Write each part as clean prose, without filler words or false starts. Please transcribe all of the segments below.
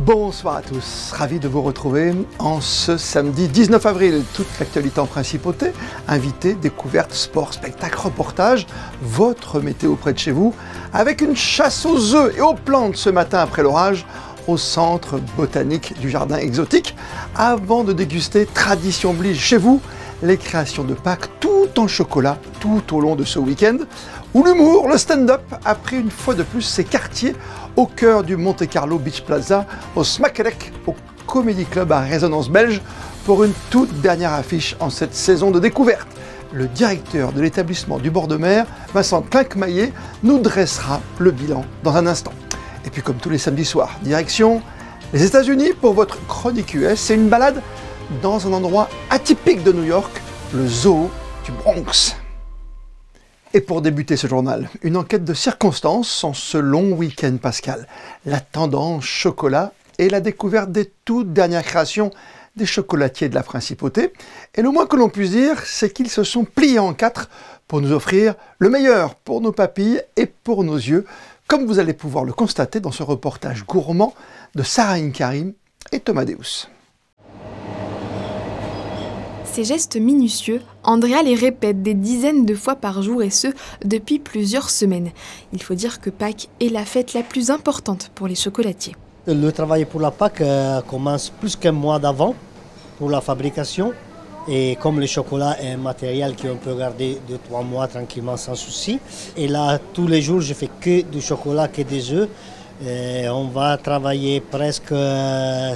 Bonsoir à tous, ravi de vous retrouver en ce samedi 19 avril. Toute l'actualité en principauté, invités, découvertes, sport, spectacle, reportage, votre météo près de chez vous, avec une chasse aux œufs et aux plantes ce matin après l'orage au centre botanique du jardin exotique, avant de déguster, tradition oblige chez vous, les créations de Pâques tout en chocolat tout au long de ce week-end, où l'humour, le stand-up a pris une fois de plus ses quartiers au cœur du Monte Carlo Beach Plaza, au Smakelec, au Comedy Club à Résonance Belge, pour une toute dernière affiche en cette saison de découverte. Le directeur de l'établissement du bord de mer, Vincent Clincmaillet, nous dressera le bilan dans un instant. Et puis comme tous les samedis soirs, direction les États-Unis pour votre chronique US. C'est une balade dans un endroit atypique de New York, le zoo du Bronx. Et pour débuter ce journal, une enquête de circonstances en ce long week-end pascal. La tendance chocolat et la découverte des toutes dernières créations des chocolatiers de la principauté. Et le moins que l'on puisse dire, c'est qu'ils se sont pliés en quatre pour nous offrir le meilleur pour nos papilles et pour nos yeux, comme vous allez pouvoir le constater dans ce reportage gourmand de Sarah Karim et Thomas Deus. Ces gestes minutieux, Andrea les répète des dizaines de fois par jour et ce, depuis plusieurs semaines. Il faut dire que Pâques est la fête la plus importante pour les chocolatiers. Le travail pour la Pâques commence plus qu'un mois d'avant pour la fabrication. Et comme le chocolat est un matériel qu'on peut garder 2-3 mois tranquillement sans souci. Et là, tous les jours, je fais que du chocolat, que des œufs. Et on va travailler presque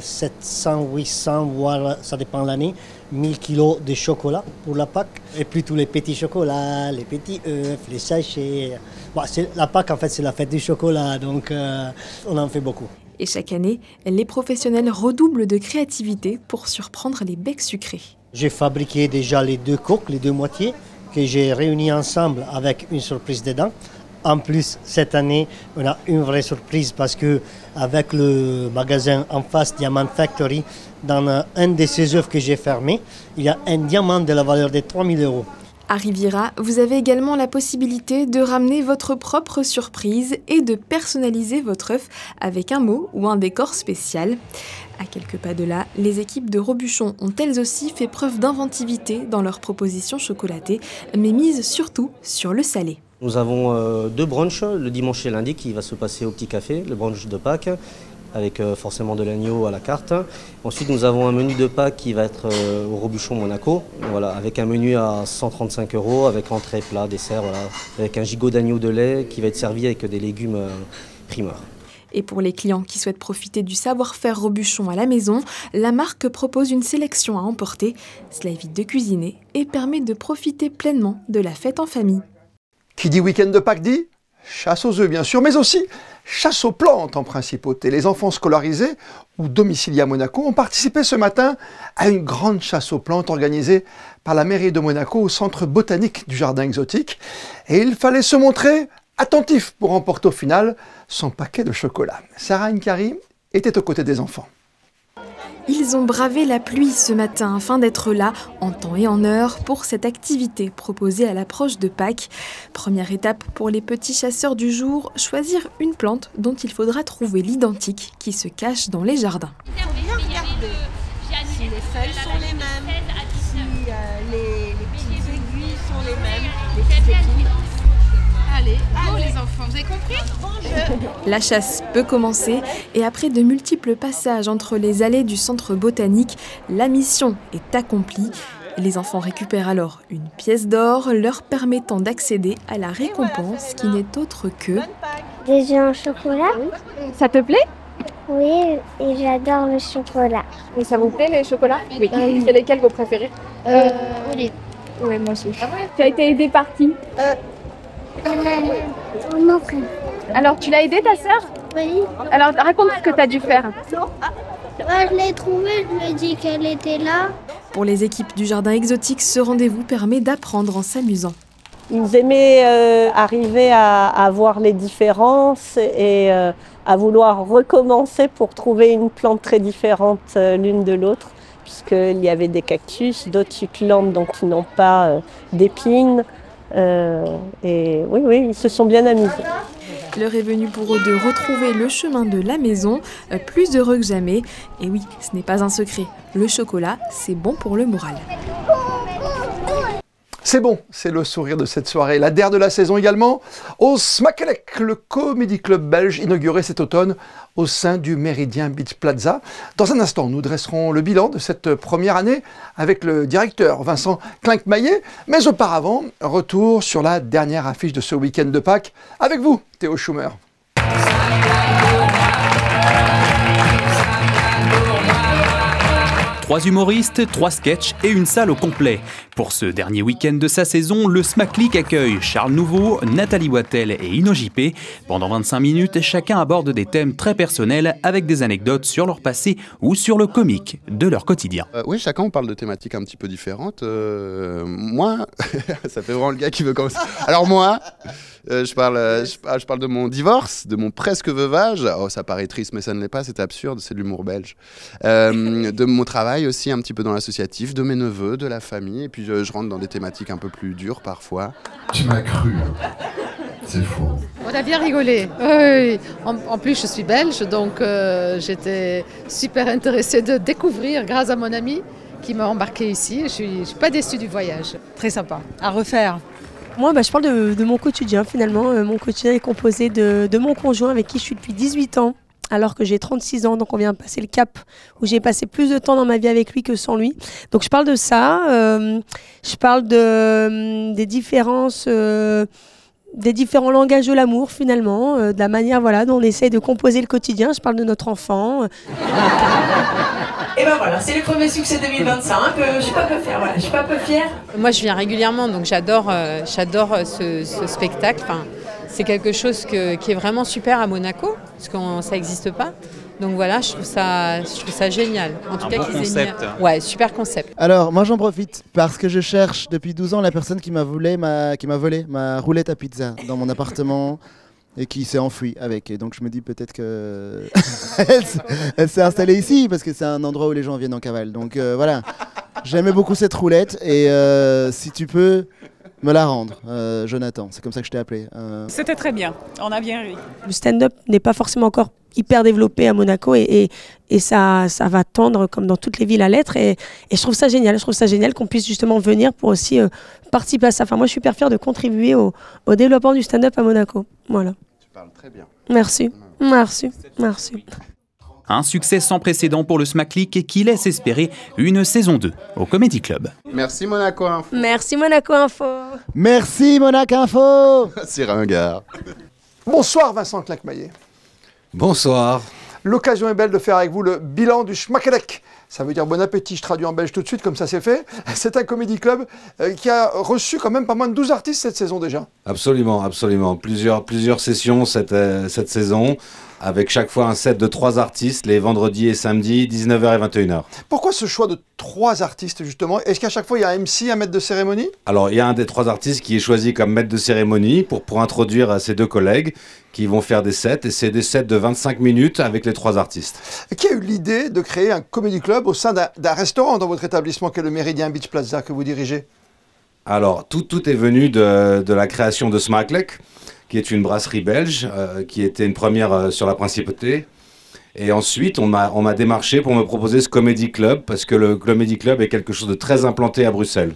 700, 800, voire, ça dépend de l'année, 1000 kilos de chocolat pour la Pâques. Et puis tous les petits chocolats, les petits œufs, les sachets. Bon, la Pâques, en fait, c'est la fête du chocolat, donc on en fait beaucoup. Et chaque année, les professionnels redoublent de créativité pour surprendre les becs sucrés. J'ai fabriqué déjà les deux coques, les deux moitiés, que j'ai réunis ensemble avec une surprise dedans. En plus, cette année, on a une vraie surprise parce que avec le magasin en face, Diamond Factory, dans un de ces œufs que j'ai fermé, il y a un diamant de la valeur de 3000 €. À Riviera, vous avez également la possibilité de ramener votre propre surprise et de personnaliser votre œuf avec un mot ou un décor spécial. À quelques pas de là, les équipes de Robuchon ont elles aussi fait preuve d'inventivité dans leurs propositions chocolatées, mais misent surtout sur le salé. Nous avons deux brunchs, le dimanche et lundi, qui va se passer au Petit Café, le brunch de Pâques, avec forcément de l'agneau à la carte. Ensuite, nous avons un menu de Pâques qui va être au Robuchon Monaco, voilà, avec un menu à 135 €, avec entrée, plat, dessert, voilà, avec un gigot d'agneau de lait qui va être servi avec des légumes primeurs. Et pour les clients qui souhaitent profiter du savoir-faire Robuchon à la maison, la marque propose une sélection à emporter. Cela évite de cuisiner et permet de profiter pleinement de la fête en famille. Qui dit week-end de Pâques dit chasse aux œufs bien sûr, mais aussi chasse aux plantes en principauté. Les enfants scolarisés ou domiciliés à Monaco ont participé ce matin à une grande chasse aux plantes organisée par la mairie de Monaco au centre botanique du jardin exotique. Et il fallait se montrer attentif pour remporter au final son paquet de chocolat. Sarah Karim était aux côtés des enfants. Ils ont bravé la pluie ce matin afin d'être là, en temps et en heure, pour cette activité proposée à l'approche de Pâques. Première étape pour les petits chasseurs du jour, choisir une plante dont il faudra trouver l'identique qui se cache dans les jardins. Si les feuilles sont les mêmes, si les petites aiguilles sont les mêmes, les petites épines. Allez, go les enfants, vous avez compris? La chasse peut commencer et après de multiples passages entre les allées du centre botanique, la mission est accomplie. Les enfants récupèrent alors une pièce d'or leur permettant d'accéder à la récompense qui n'est autre que... Des œufs en chocolat? Ça te plaît? Oui, et j'adore le chocolat. Et ça vous plaît les chocolats? Oui. C'est lesquels vos préférés? Oui. Oui, moi aussi. Tu as été aidée par qui? Mon frère. Alors, tu l'as aidée ta sœur? Oui. Alors, raconte ce que tu as dû faire. Je l'ai trouvée, je lui ai dit qu'elle était là. Pour les équipes du jardin exotique, ce rendez-vous permet d'apprendre en s'amusant. Ils aimaient arriver à voir les différences et à vouloir recommencer pour trouver une plante très différente l'une de l'autre, puisqu'il y avait des cactus, d'autres succulentes donc, qui n'ont pas d'épines. Et oui, ils se sont bien amusés. L'heure est venue pour eux de retrouver le chemin de la maison, plus heureux que jamais. Et oui, ce n'est pas un secret, le chocolat, c'est bon pour le moral. C'est bon, c'est le sourire de cette soirée. La dernière de la saison également, au Smakelec, le Comedy Club belge inauguré cet automne au sein du Méridien Beach Plaza. Dans un instant, nous dresserons le bilan de cette première année avec le directeur Vincent Klinkmaillet. Mais auparavant, retour sur la dernière affiche de ce week-end de Pâques avec vous, Théo Schumer. 3 humoristes, 3 sketchs et une salle au complet. Pour ce dernier week-end de sa saison, le Smacklick accueille Charles Nouveau, Nathalie Wattel et Ino JP. Pendant 25 minutes, chacun aborde des thèmes très personnels avec des anecdotes sur leur passé ou sur le comique de leur quotidien. Oui, chacun on parle de thématiques un petit peu différentes. Moi, ça fait vraiment le gars qui veut commencer. Alors moi, je parle de mon divorce, de mon presque veuvage. Oh, ça paraît triste, mais ça ne l'est pas, c'est absurde, c'est de l'humour belge. De mon travail aussi, un petit peu dans l'associatif, de mes neveux, de la famille. Et puis je rentre dans des thématiques un peu plus dures parfois. Tu m'as cru, c'est faux. On a bien rigolé. Oui. En plus, je suis belge, donc j'étais super intéressée de découvrir grâce à mon ami qui m'a embarqué ici. Je suis pas déçue du voyage. Très sympa. À refaire. Moi, je parle de mon quotidien finalement. Mon quotidien est composé de mon conjoint avec qui je suis depuis 18 ans, alors que j'ai 36 ans. Donc on vient de passer le cap où j'ai passé plus de temps dans ma vie avec lui que sans lui. Donc je parle de ça. Je parle des différences... des différents langages de l'amour finalement, de la manière dont on essaye de composer le quotidien. Je parle de notre enfant. Et ben voilà, c'est le premier succès 2025. Je suis pas peu fière. Voilà, je suis pas peu fière. Moi, je viens régulièrement, donc j'adore ce spectacle. Enfin, c'est quelque chose qui est vraiment super à Monaco, parce que ça n'existe pas. Donc voilà, je trouve ça génial. En tout cas, bon concept. Ouais, super concept. Alors, moi j'en profite parce que je cherche depuis 12 ans la personne qui m'a volé ma roulette à pizza dans mon appartement et qui s'est enfuie avec. Et donc je me dis peut-être que elle s'est installée ici parce que c'est un endroit où les gens viennent en cavale. Donc voilà, j'aimais beaucoup cette roulette et si tu peux me la rendre, Jonathan, c'est comme ça que je t'ai appelé. C'était très bien, on a bien ri. Le stand-up n'est pas forcément encore hyper développé à Monaco et ça va tendre comme dans toutes les villes à l'être et je trouve ça génial. Je trouve ça génial qu'on puisse justement venir pour aussi participer à ça. Enfin, moi, je suis hyper fière de contribuer au développement du stand-up à Monaco. Voilà. Tu parles très bien. Merci. Merci. Un succès sans précédent pour le Smacklick qui laisse espérer une saison 2 au Comedy Club. Merci Monaco Info. Merci Monaco Info. Merci Monaco Info. C'est ringard. Bonsoir Vincent Klinkmaillet. Bonsoir. L'occasion est belle de faire avec vous le bilan du Smakelec. Ça veut dire bon appétit, je traduis en belge tout de suite, comme ça c'est fait. C'est un comédie club qui a reçu quand même pas moins de 12 artistes cette saison déjà. Absolument. Plusieurs sessions cette saison, avec chaque fois un set de 3 artistes, les vendredis et samedis, 19h et 21h. Pourquoi ce choix de 3 artistes justement? Est-ce qu'à chaque fois il y a un MC, un maître de cérémonie? Alors il y a un des 3 artistes qui est choisi comme maître de cérémonie pour introduire ses 2 collègues qui vont faire des sets, et c'est des sets de 25 minutes avec les 3 artistes. Qui a eu l'idée de créer un comédie club au sein d'un restaurant dans votre établissement qu'est le Méridien Beach Plaza que vous dirigez? Alors tout est venu de la création de Smakelec, qui est une brasserie belge, qui était une première sur la Principauté. Et ensuite, on m'a démarché pour me proposer ce Comedy Club, parce que le Comedy Club est quelque chose de très implanté à Bruxelles.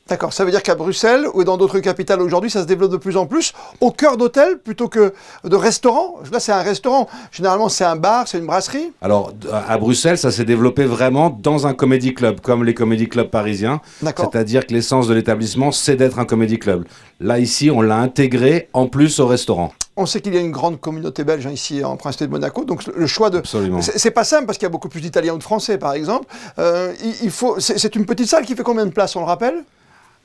D'accord, ça veut dire qu'à Bruxelles ou dans d'autres capitales aujourd'hui, ça se développe de plus en plus au cœur d'hôtels plutôt que de restaurants. Là, c'est un restaurant. Généralement, c'est un bar, c'est une brasserie. Alors, à Bruxelles, ça s'est développé vraiment dans un comédie club, comme les comédie clubs parisiens. C'est-à-dire que l'essence de l'établissement, c'est d'être un comédie club. Là, ici, on l'a intégré en plus au restaurant. On sait qu'il y a une grande communauté belge ici en Principauté de Monaco, donc le choix de... Absolument. C'est pas simple parce qu'il y a beaucoup plus d'Italiens ou de Français, par exemple. C'est une petite salle qui fait combien de places, on le rappelle?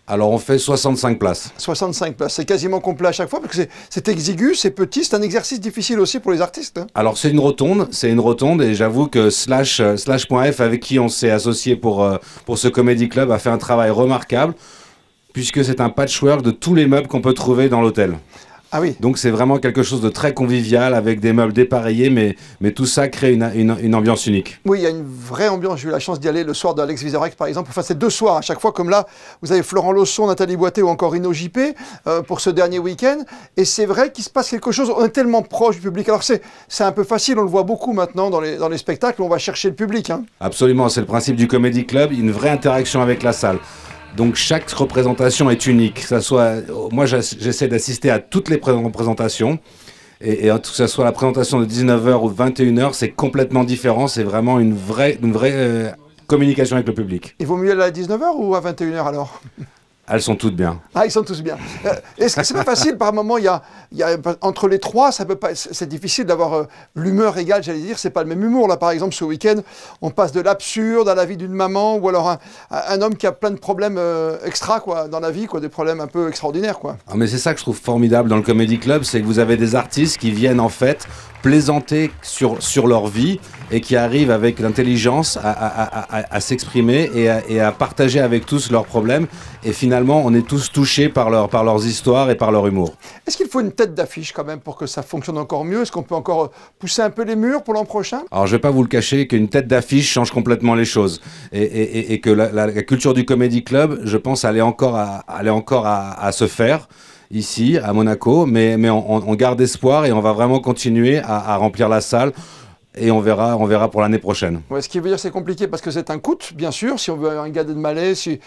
Alors on fait 65 places. 65 places, c'est quasiment complet à chaque fois parce que c'est exigu, c'est petit, c'est un exercice difficile aussi pour les artistes. Hein. Alors c'est une rotonde et j'avoue que Slash.f avec qui on s'est associé pour ce Comedy Club a fait un travail remarquable puisque c'est un patchwork de tous les meubles qu'on peut trouver dans l'hôtel. Ah oui. Donc c'est vraiment quelque chose de très convivial avec des meubles dépareillés, mais tout ça crée une ambiance unique. Oui, il y a une vraie ambiance. J'ai eu la chance d'y aller le soir d'Alex Vizorek, par exemple. Enfin, c'est 2 soirs à chaque fois, comme là, vous avez Florent Lausson, Nathalie Boité ou encore Ino JP pour ce dernier week-end. Et c'est vrai qu'il se passe quelque chose. On est tellement proche du public. Alors c'est un peu facile, on le voit beaucoup maintenant dans les spectacles. On va chercher le public. Hein. Absolument, c'est le principe du Comedy Club, une vraie interaction avec la salle. Donc chaque représentation est unique. Moi, j'essaie d'assister à toutes les représentations. Et que ce soit la présentation de 19h ou de 21h, c'est complètement différent. C'est vraiment une vraie communication avec le public. Il vaut mieux aller à 19h ou à 21h alors? Elles sont toutes bien. Ah, ils sont tous bien. Est-ce que c'est pas facile par moment, entre les trois, c'est difficile d'avoir l'humeur égale, j'allais dire, c'est pas le même humour. Là, par exemple, ce week-end, on passe de l'absurde à la vie d'une maman, ou alors un homme qui a plein de problèmes extra quoi, dans la vie, quoi, des problèmes un peu extraordinaires. Quoi. Ah, mais c'est ça que je trouve formidable dans le Comedy Club, c'est que vous avez des artistes qui viennent en fait plaisanter sur leur vie et qui arrivent avec l'intelligence à s'exprimer et à partager avec tous leurs problèmes. Et finalement, on est tous touchés par leurs histoires et par leur humour. Est-ce qu'il faut une tête d'affiche quand même pour que ça fonctionne encore mieux? Est-ce qu'on peut encore pousser un peu les murs pour l'an prochain? Alors, je ne vais pas vous le cacher qu'une tête d'affiche change complètement les choses. Et que la culture du Comedy Club, je pense, elle est encore à se faire. Ici, à Monaco, mais on garde espoir et on va vraiment continuer à remplir la salle et on verra pour l'année prochaine. Ouais, ce qui veut dire que c'est compliqué parce que c'est un coût, bien sûr, si on veut un Gad Elmaleh, si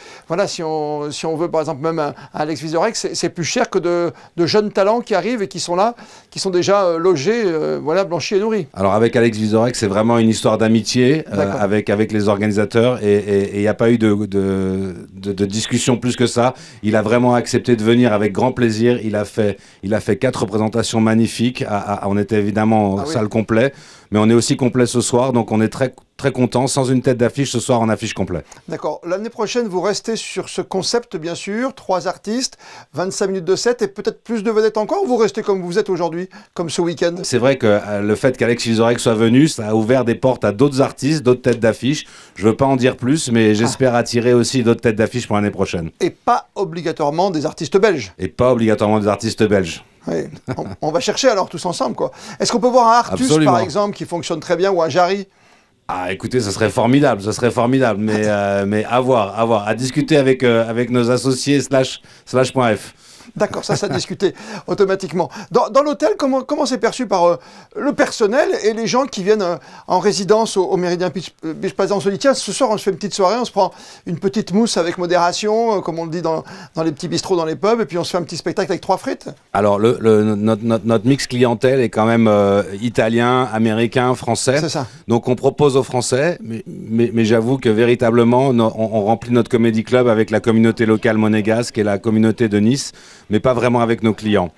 on veut par exemple même un Alex Vizorek, c'est plus cher que de jeunes talents qui arrivent et qui sont là, qui sont déjà logés, blanchis et nourris. Alors avec Alex Vizorek, c'est vraiment une histoire d'amitié avec les organisateurs et il n'y a pas eu de discussion plus que ça. Il a vraiment accepté de venir avec grand plaisir. Il a fait 4 représentations magnifiques. On était évidemment en salle complète. Mais on est aussi complet ce soir, donc on est très, très content. Sans une tête d'affiche, ce soir, on affiche complet. D'accord. L'année prochaine, vous restez sur ce concept, bien sûr. 3 artistes, 25 minutes de set et peut-être plus de vedettes encore, ou vous restez comme vous êtes aujourd'hui, comme ce week-end? C'est vrai que le fait qu'Alex Vizorek soit venu, ça a ouvert des portes à d'autres artistes, d'autres têtes d'affiche. Je ne veux pas en dire plus, mais j'espère attirer aussi d'autres têtes d'affiche pour l'année prochaine. Et pas obligatoirement des artistes belges? Et pas obligatoirement des artistes belges. Oui. On va chercher alors tous ensemble, quoi. Est-ce qu'on peut voir un Artus, par exemple, qui fonctionne très bien, ou un Jarry? Ah, écoutez, ça serait formidable, mais à voir, à discuter avec nos associés /f. D'accord, ça discuté automatiquement. Dans l'hôtel, comment c'est perçu par le personnel et les gens qui viennent en résidence au Méridien Beach Plaza? On se dit, tiens, ce soir, on se fait une petite soirée, on se prend une petite mousse avec modération, comme on le dit dans les petits bistrots, dans les pubs, et puis on se fait un petit spectacle avec 3 frites. Alors, notre mix clientèle est quand même italien, américain, français. C'est ça. Donc, on propose aux Français, mais j'avoue que véritablement, on remplit notre Comedy Club avec la communauté locale monégasque et la communauté de Nice, mais pas vraiment avec nos clients.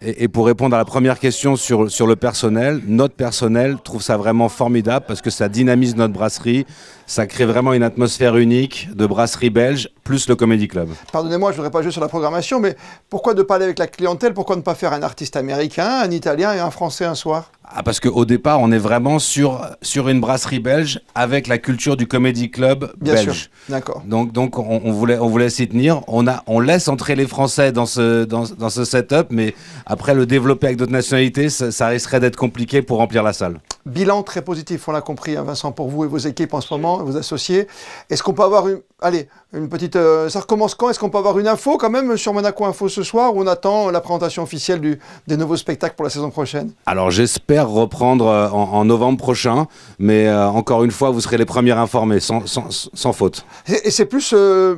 Et pour répondre à la première question sur le personnel, notre personnel trouve ça vraiment formidable parce que ça dynamise notre brasserie, ça crée vraiment une atmosphère unique de brasserie belge, plus le Comedy Club. Pardonnez-moi, je ne voudrais pas jouer sur la programmation, mais pourquoi ne pas aller avec la clientèle? Pourquoi ne pas faire un artiste américain, un italien et un français un soir? Ah, parce qu'au départ, on est vraiment sur une brasserie belge avec la culture du Comedy Club belge. Bien sûr, d'accord. Donc on voulait s'y tenir. On laisse entrer les Français dans ce setup, mais après le développer avec d'autres nationalités, ça risquerait d'être compliqué pour remplir la salle. Bilan très positif, on l'a compris, hein, Vincent, pour vous et vos équipes en ce moment, vos associés. Est-ce qu'on peut avoir une petite... ça recommence quand? Est-ce qu'on peut avoir une info quand même sur Monaco Info ce soir, ou on attend la présentation officielle des nouveaux spectacles pour la saison prochaine? Alors j'espère reprendre en novembre prochain, mais encore une fois, vous serez les premiers informés, sans faute. Et c'est plus,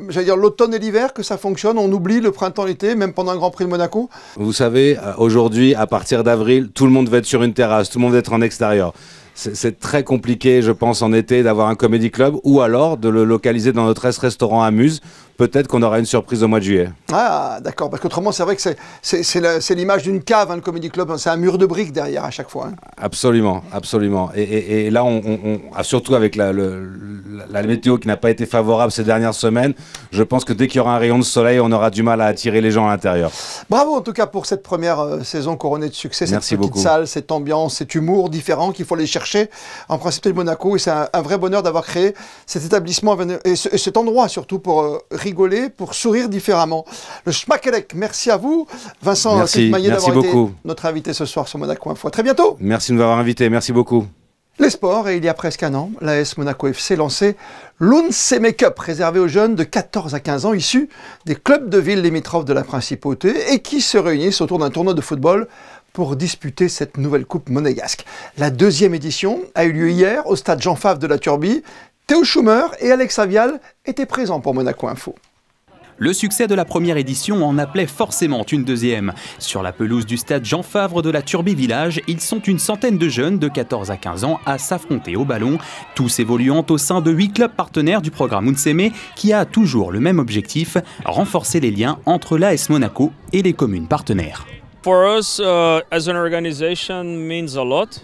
j'allais dire, l'automne et l'hiver que ça fonctionne? On oublie le printemps, l'été, même pendant un Grand Prix de Monaco? Vous savez, aujourd'hui, à partir d'avril, tout le monde va être sur une terrasse, tout le monde va être en extérieur. C'est très compliqué, je pense, en été d'avoir un Comedy Club ou alors de le localiser dans notre restaurant Amuse. Peut-être qu'on aura une surprise au mois de juillet. Ah, d'accord, parce qu'autrement, c'est vrai que c'est l'image d'une cave, hein, le Comedy Club. C'est un mur de briques derrière à chaque fois. Hein. Absolument, absolument. Et là, surtout avec la météo qui n'a pas été favorable ces dernières semaines, je pense que dès qu'il y aura un rayon de soleil, on aura du mal à attirer les gens à l'intérieur. Bravo en tout cas pour cette première saison couronnée de succès. Merci cette petite beaucoup. Salle, cette ambiance, cet humour différent qu'il faut aller chercher recherché en Principauté de Monaco et c'est un vrai bonheur d'avoir créé cet établissement et cet endroit surtout pour rigoler, pour sourire différemment. Le Schmackelec, merci à vous. Vincent Maillet d'avoir été notre invité ce soir sur Monaco Info. À très bientôt. Merci de nous avoir invités, merci beaucoup. Les sports, et il y a presque un an, l'AS Monaco FC lançait l'Unseme Cup, réservé aux jeunes de 14 à 15 ans issus des clubs de villes limitrophes de la Principauté et qui se réunissent autour d'un tournoi de football pour disputer cette nouvelle coupe monégasque. La deuxième édition a eu lieu hier au stade Jean Favre de la Turbie. Théo Schumer et Alex Avial étaient présents pour Monaco Info. Le succès de la première édition en appelait forcément une deuxième. Sur la pelouse du stade Jean Favre de la Turbie Village, ils sont une centaine de jeunes de 14 à 15 ans à s'affronter au ballon, tous évoluant au sein de 8 clubs partenaires du programme Unseme qui a toujours le même objectif, renforcer les liens entre l'AS Monaco et les communes partenaires. For us, as an organization, means a lot.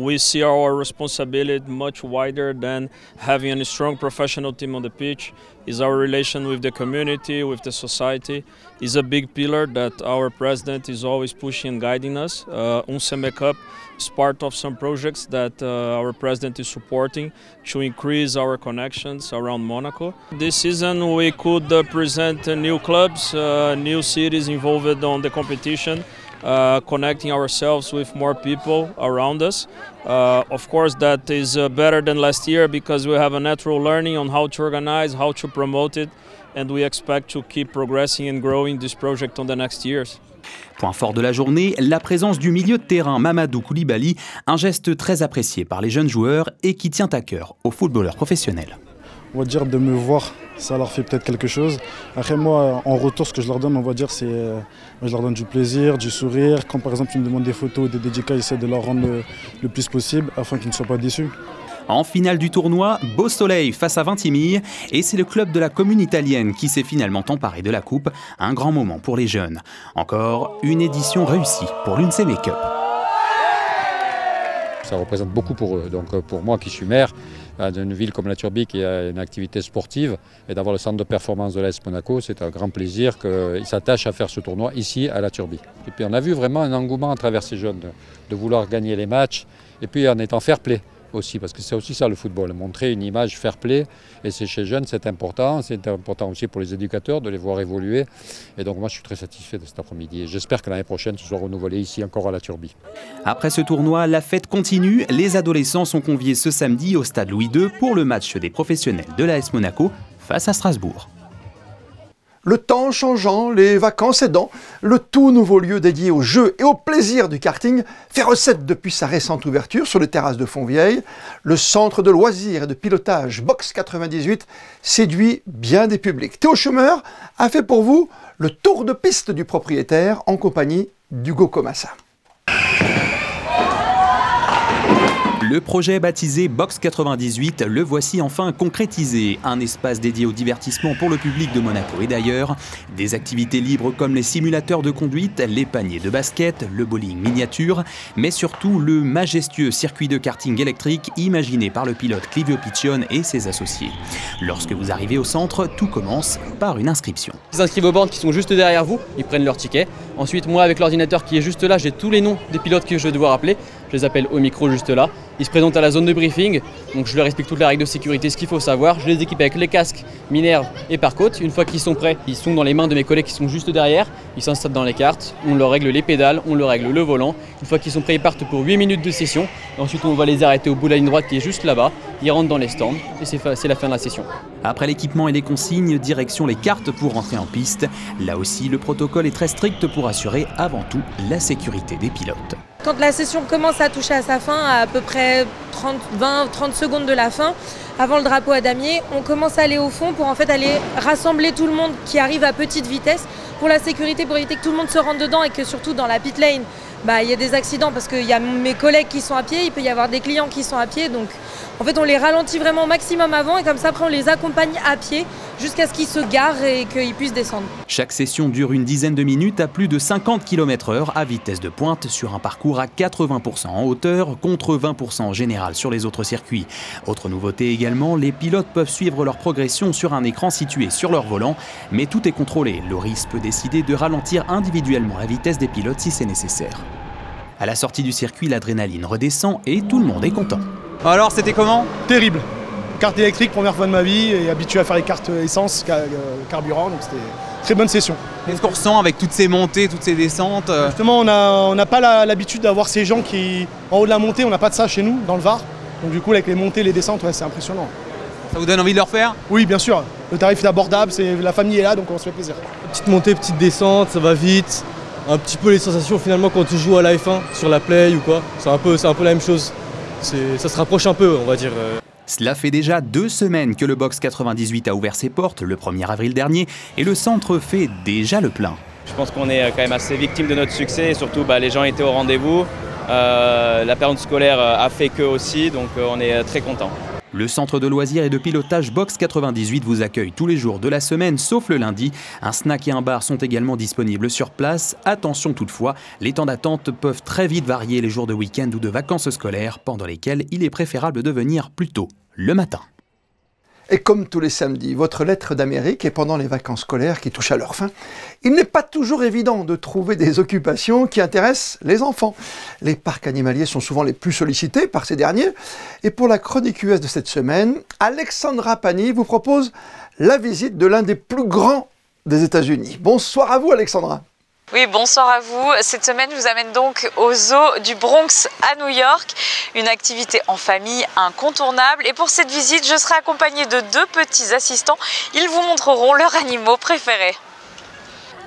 We see our responsibility much wider than having a strong professional team on the pitch. Is our relation with the community, with the society, is a big pillar that our president is always pushing and guiding us. Unseme Cup is part of some projects that our president is supporting to increase our connections around Monaco. This season we could present new clubs, new cities involved on the competition, connecting ourselves with more people around us. Of course that is better than last year because we have a natural learning on how to organize, how to promote it, and we expect to keep progressing and growing this project on the next years. Point fort de la journée, la présence du milieu de terrain Mamadou Koulibaly, un geste très apprécié par les jeunes joueurs et qui tient à cœur aux footballeurs professionnels. On va dire de me voir, ça leur fait peut-être quelque chose. Après moi, en retour, ce que je leur donne, on va dire, c'est je leur donne du plaisir, du sourire. Quand par exemple ils me demandent des photos, des dédicaces, j'essaie de leur rendre le plus possible afin qu'ils ne soient pas déçus. En finale du tournoi, beau soleil face à Vintimille et c'est le club de la commune italienne qui s'est finalement emparé de la coupe. Un grand moment pour les jeunes. Encore une édition réussie pour l'Unseme Cup. Ça représente beaucoup pour eux. Donc pour moi qui suis maire d'une ville comme la Turbie qui a une activité sportive et d'avoir le centre de performance de l'AS Monaco, c'est un grand plaisir qu'ils s'attachent à faire ce tournoi ici à la Turbie. Et puis on a vu vraiment un engouement à travers ces jeunes de vouloir gagner les matchs et puis en étant fair play aussi, parce que c'est aussi ça le football, montrer une image fair play, et c'est chez les jeunes, c'est important aussi pour les éducateurs de les voir évoluer, et donc moi je suis très satisfait de cet après-midi, et j'espère que l'année prochaine ce soit renouvelé ici encore à la Turbie. Après ce tournoi, la fête continue, les adolescents sont conviés ce samedi au stade Louis II pour le match des professionnels de l'AS Monaco face à Strasbourg. Le temps changeant, les vacances aidant, le tout nouveau lieu dédié aux jeux et au plaisir du karting fait recette depuis sa récente ouverture sur les terrasses de Fontvieille. Le centre de loisirs et de pilotage Box 98 séduit bien des publics. Théo Schumer a fait pour vous le tour de piste du propriétaire en compagnie d'Hugo Comassa. Le projet baptisé Box 98, le voici enfin concrétisé. Un espace dédié au divertissement pour le public de Monaco et d'ailleurs. Des activités libres comme les simulateurs de conduite, les paniers de basket, le bowling miniature, mais surtout le majestueux circuit de karting électrique imaginé par le pilote Clivio Piccione et ses associés. Lorsque vous arrivez au centre, tout commence par une inscription. Ils s'inscrivent aux bornes qui sont juste derrière vous, ils prennent leur ticket. Ensuite, moi avec l'ordinateur qui est juste là, j'ai tous les noms des pilotes que je vais devoir appeler. Je les appelle au micro juste là. Ils se présentent à la zone de briefing, donc je leur explique toutes les règles de sécurité, ce qu'il faut savoir. Je les équipe avec les casques, Minerve et Parcote. Une fois qu'ils sont prêts, ils sont dans les mains de mes collègues qui sont juste derrière. Ils s'installent dans les cartes, on leur règle les pédales, on leur règle le volant. Une fois qu'ils sont prêts, ils partent pour 8 minutes de session. Et ensuite, on va les arrêter au bout de la ligne droite qui est juste là-bas. Ils rentrent dans les stands et c'est la fin de la session. Après l'équipement et les consignes, direction les cartes pour rentrer en piste. Là aussi, le protocole est très strict pour assurer avant tout la sécurité des pilotes. Quand la session commence à toucher à sa fin, à peu près 20-30 secondes de la fin, avant le drapeau à damier, on commence à aller au fond pour en fait aller rassembler tout le monde qui arrive à petite vitesse pour la sécurité, pour éviter que tout le monde se rentre dedans et que surtout dans la pit lane, il y a des accidents parce qu'il y a mes collègues qui sont à pied, il peut y avoir des clients qui sont à pied, donc en fait on les ralentit vraiment au maximum avant et comme ça après on les accompagne à pied jusqu'à ce qu'ils se garent et qu'ils puissent descendre. Chaque session dure une dizaine de minutes à plus de 50 km/h à vitesse de pointe sur un parcours à 80% en hauteur contre 20% en général sur les autres circuits. Autre nouveauté également, les pilotes peuvent suivre leur progression sur un écran situé sur leur volant, mais tout est contrôlé. Loris peut décider de ralentir individuellement la vitesse des pilotes si c'est nécessaire. À la sortie du circuit, l'adrénaline redescend et tout le monde est content. Alors, c'était comment? Terrible. Carte électrique, première fois de ma vie, et habitué à faire les cartes essence, carburant, donc c'était une très bonne session. Qu'est-ce qu'on ressent avec toutes ces montées, toutes ces descentes? Justement, on n'a pas l'habitude d'avoir ces gens qui, en haut de la montée, on n'a pas de ça chez nous, dans le Var. Donc du coup, avec les montées, les descentes, ouais, c'est impressionnant. Ça vous donne envie de le refaire? Oui, bien sûr. Le tarif est abordable, la famille est là, donc on se fait plaisir. Petite montée, petite descente, ça va vite. Un petit peu les sensations finalement quand tu joues à la F1 sur la Play ou quoi. C'est un peu la même chose. Ça se rapproche un peu, on va dire. Cela fait déjà 2 semaines que le Box 98 a ouvert ses portes, le 1er avril dernier, et le centre fait déjà le plein. Je pense qu'on est quand même assez victime de notre succès, et surtout les gens étaient au rendez-vous. La période scolaire a fait qu'eux aussi, donc on est très contents. Le centre de loisirs et de pilotage Box 98 vous accueille tous les jours de la semaine, sauf le lundi. Un snack et un bar sont également disponibles sur place. Attention toutefois, les temps d'attente peuvent très vite varier les jours de week-end ou de vacances scolaires, pendant lesquels il est préférable de venir plus tôt, le matin. Et comme tous les samedis, votre lettre d'Amérique est pendant les vacances scolaires qui touchent à leur fin. Il n'est pas toujours évident de trouver des occupations qui intéressent les enfants. Les parcs animaliers sont souvent les plus sollicités par ces derniers. Et pour la chronique US de cette semaine, Alexandra Pani vous propose la visite de l'un des plus grands des États-Unis. Bonsoir à vous Alexandra. Oui, bonsoir à vous. Cette semaine, je vous amène donc au zoo du Bronx à New York. Une activité en famille incontournable. Et pour cette visite, je serai accompagnée de 2 petits assistants. Ils vous montreront leurs animaux préférés.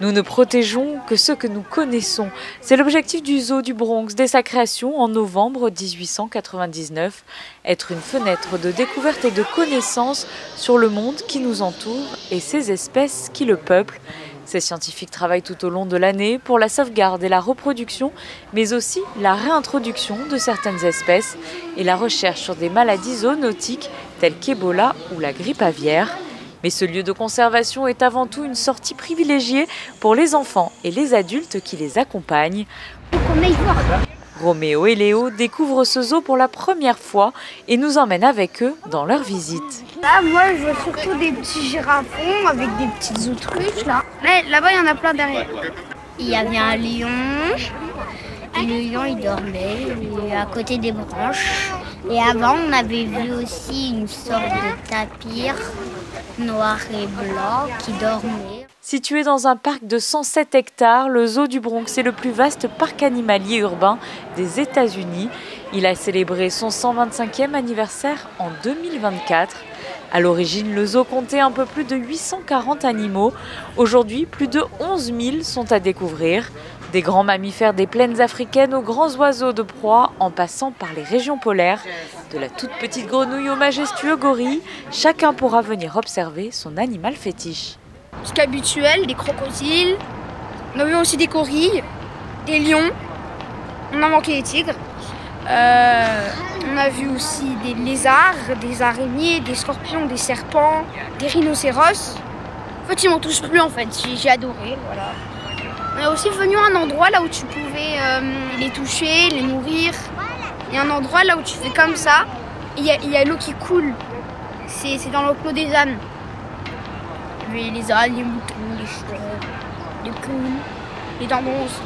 Nous ne protégeons que ceux que nous connaissons. C'est l'objectif du zoo du Bronx dès sa création en novembre 1899. Être une fenêtre de découverte et de connaissance sur le monde qui nous entoure et ses espèces qui le peuplent. Ces scientifiques travaillent tout au long de l'année pour la sauvegarde et la reproduction, mais aussi la réintroduction de certaines espèces et la recherche sur des maladies zoonotiques telles qu'Ebola ou la grippe aviaire. Mais ce lieu de conservation est avant tout une sortie privilégiée pour les enfants et les adultes qui les accompagnent. Roméo et Léo découvrent ce zoo pour la première fois et nous emmènent avec eux dans leur visite. Là, moi, je vois surtout des petits girafons avec des petites autruches, là. Mais là-bas, il y en a plein derrière. Il y avait un lion. Et le lion, il dormait à côté des branches. Et avant, on avait vu aussi une sorte de tapir noir et blanc qui dormait. Situé dans un parc de 107 hectares, le zoo du Bronx est le plus vaste parc animalier urbain des États-Unis. Il a célébré son 125e anniversaire en 2024. À l'origine, le zoo comptait un peu plus de 840 animaux. Aujourd'hui, plus de 11 000 sont à découvrir. Des grands mammifères des plaines africaines aux grands oiseaux de proie, en passant par les régions polaires. De la toute petite grenouille au majestueux gorille, chacun pourra venir observer son animal fétiche. Ce qu'habituel, des crocodiles, on a vu aussi des gorilles, des lions, on a manqué des tigres. On a vu aussi des lézards, des araignées, des scorpions, des serpents, des rhinocéros. En fait, ils m'ont tous plu en fait, j'ai adoré, voilà. On est aussi venu à un endroit là où tu pouvais les toucher, les nourrir. Il y a un endroit là où tu fais comme ça, et il y a l'eau qui coule. C'est dans l'enclos des ânes. Les ânes, les moutons, les chevaux, les poules, les dindons aussi.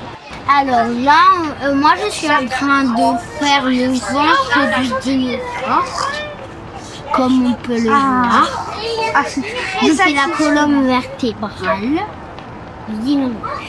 Alors là, moi je suis en train de faire le ventre du dinosaure, comme on peut le voir. Je fais la colonne vertébrale du dinosaure.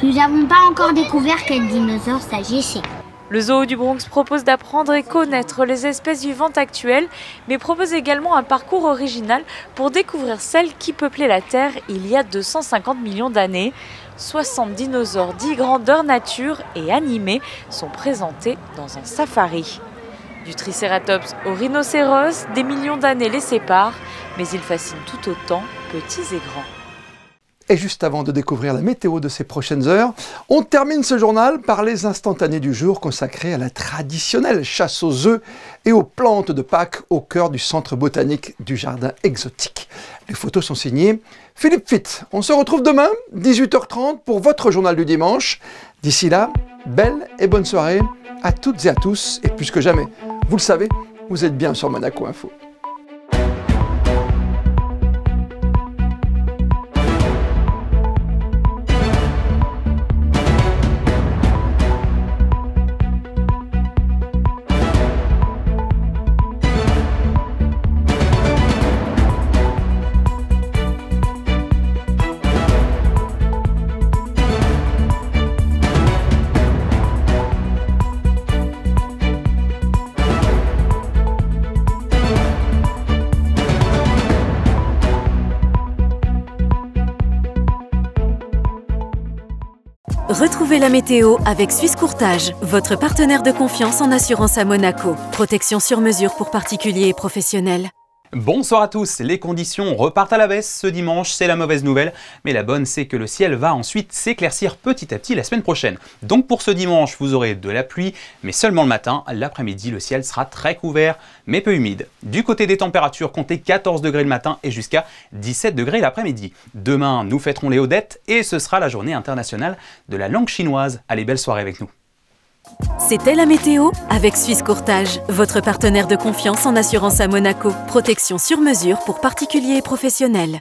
Nous n'avons pas encore découvert quel dinosaure s'agissait. Le zoo du Bronx propose d'apprendre et connaître les espèces vivantes actuelles, mais propose également un parcours original pour découvrir celles qui peuplaient la Terre il y a 250 millions d'années. 60 dinosaures dits grandeur nature et animés sont présentés dans un safari. Du tricératops au rhinocéros, des millions d'années les séparent, mais ils fascinent tout autant, petits et grands. Et juste avant de découvrir la météo de ces prochaines heures, on termine ce journal par les instantanés du jour consacrés à la traditionnelle chasse aux œufs et aux plantes de Pâques au cœur du centre botanique du jardin exotique. Les photos sont signées Philippe Fitt. On se retrouve demain, 18h30 pour votre journal du dimanche. D'ici là, belle et bonne soirée à toutes et à tous. Et plus que jamais, vous le savez, vous êtes bien sur Monaco Info. Retrouvez la météo avec Suisse Courtage, votre partenaire de confiance en assurance à Monaco. Protection sur mesure pour particuliers et professionnels. Bonsoir à tous, les conditions repartent à la baisse ce dimanche, c'est la mauvaise nouvelle, mais la bonne c'est que le ciel va ensuite s'éclaircir petit à petit la semaine prochaine. Donc pour ce dimanche, vous aurez de la pluie, mais seulement le matin, l'après-midi le ciel sera très couvert, mais peu humide. Du côté des températures, comptez 14 degrés le matin et jusqu'à 17 degrés l'après-midi. Demain, nous fêterons les Odettes et ce sera la journée internationale de la langue chinoise. Allez, belle soirée avec nous. C'était la météo avec Suisse Courtage, votre partenaire de confiance en assurance à Monaco. Protection sur mesure pour particuliers et professionnels.